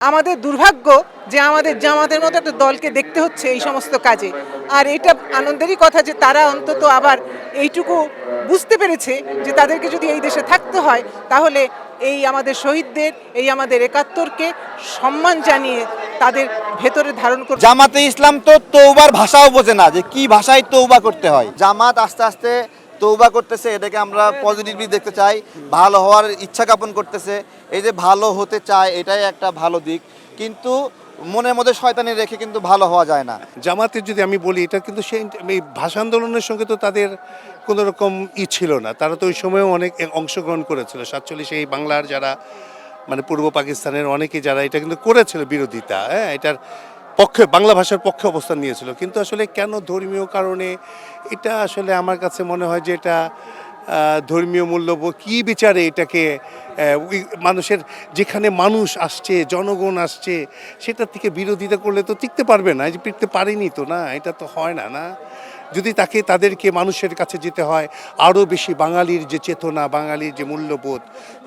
আমাদের দুর্ভাগ্য যে আমাদের জামাতের মতো একটা দলকে দেখতে হচ্ছে এই সমস্ত কাজে। আর এটা আনন্দেরই কথা যে তারা অন্তত আবার এইটুকু বুঝতে পেরেছে যে তাদেরকে যদি এই দেশে থাকতে হয় তাহলে এই আমাদের শহীদদের, এই আমাদের একাত্তরকে সম্মান জানিয়ে তাদের ভেতরে ধারণ করতে। জামাতে ইসলাম তো তৌবার ভাষাও বোঝে না যে কি ভাষায় তৌবা করতে হয়। জামাত আস্তে আস্তে তৌবা করতেছে, এটাকে আমরা পজিটিভলি দেখতে চাই। ভালো হওয়ার ইচ্ছা জ্ঞাপন করতেছে, এই যে ভালো হতে চায় এটাই একটা ভালো দিক, কিন্তু মনের মধ্যে শয়তানি রেখে কিন্তু ভালো হওয়া যায় না। জামাতের যদি আমি বলি, এটা কিন্তু সেই এই ভাষা আন্দোলনের সঙ্গে তো তাদের কোনো রকম ছিল না। তারা তো ওই সময়ও অনেক অংশগ্রহণ করেছিল। 47 এই বাংলার যারা মানে পূর্ব পাকিস্তানের অনেকে যারা এটা কিন্তু করেছিল বিরোধিতা, হ্যাঁ, এটার পক্ষে বাংলা ভাষার পক্ষে অবস্থান নিয়েছিল। কিন্তু আসলে কেন ধর্মীয় কারণে, এটা আসলে আমার কাছে মনে হয় যে এটা ধর্মীয় মূল্যবোধ কী বিচারে এটাকে মানুষের, যেখানে মানুষ আসছে, জনগণ আসছে, সেটার থেকে বিরোধিতা করলে তো টিকতে পারবে না। যে টিকতে পারেনি তো, না, এটা তো হয় না। না, যদি তাদেরকে মানুষের কাছে যেতে হয়, আরও বেশি বাঙালির যে চেতনা, বাঙালির যে মূল্যবোধ,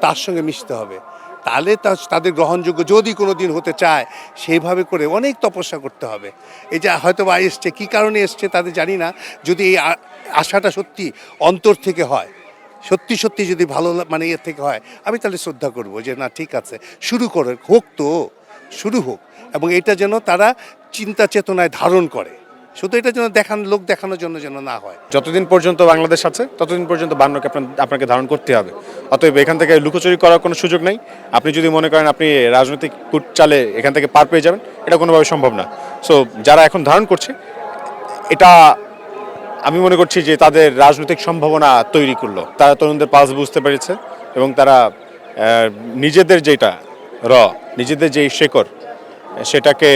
তার সঙ্গে মিশতে হবে। তাহলে তাদের গ্রহণযোগ্য যদি কোনো দিন হতে চায়, সেইভাবে করে অনেক তপস্যা করতে হবে। এই যে হয়তো বা এসছে, কী কারণে এসছে তাদের জানি না। যদি এই আশাটা সত্যি অন্তর থেকে হয়, সত্যি সত্যি যদি ভালো মানে এর থেকে হয়, আমি তাহলে শ্রদ্ধা করব যে না, ঠিক আছে, শুরু করে হোক, তো শুরু হোক। এবং এটা যেন তারা চিন্তা চেতনায় ধারণ করে, শুধু এটা যেন লোক দেখানোর জন্য যেন না হয়। যতদিন পর্যন্ত বাংলাদেশ আছে ততদিন পর্যন্ত বান্নকে আপনাকে ধারণ করতে হবে। অতএব এখান থেকে লুকোচুরি করার কোনো সুযোগ নেই। আপনি যদি মনে করেন আপনি রাজনৈতিক কূট চালে এখান থেকে পার পেয়ে যাবেন, এটা কোনোভাবে সম্ভব না। সো যারা এখন ধারণ করছে, এটা আমি মনে করছি যে তাদের রাজনৈতিক সম্ভাবনা তৈরি করলো। তারা তরুণদের পালস বুঝতে পেরেছে এবং তারা নিজেদের যেটা নিজেদের যেই শেকড়, সেটাকে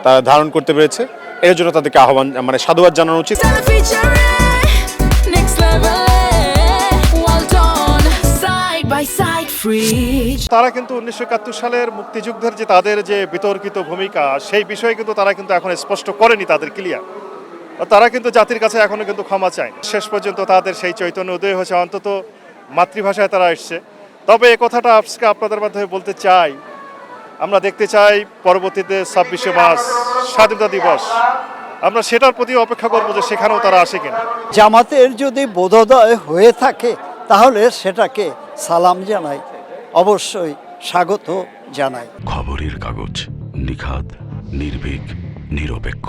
তারা ধারণ করতে পেরেছে। এর জন্য তাদেরকে আহ্বান, মানে সাধুবাদ জানানো উচিত। তারা কিন্তু 1971 সালের মুক্তিযুদ্ধের যে তাদের যে বিতর্কিত ভূমিকা, সেই বিষয়ে কিন্তু তারা কিন্তু এখন স্পষ্ট করেনি তাদের ক্লিয়ার। তারা কিন্তু জাতির কাছে এখনো কিন্তু ক্ষমা চায়। শেষ পর্যন্ত তাদের সেই চৈতন্য উদয় হয়েছে, অন্তত মাতৃভাষায় তারা এসছে। তবে এ কথাটা আজকে আপনাদের মাধ্যমে বলতে চাই, আমরা দেখতে চাই পরবর্তীতে 26শে মার্চ স্বাধীনতা দিবস, আমরা সেটার প্রতি অপেক্ষা করবো যে সেখানেও তারা আসে কিনা। জামাতের যদি বোধোদয় হয়ে থাকে তাহলে সেটাকে সালাম জানাই, অবশ্যই স্বাগত জানাই। খবরের কাগজ, নিখাদ, নির্ভীক, নিরপেক্ষ।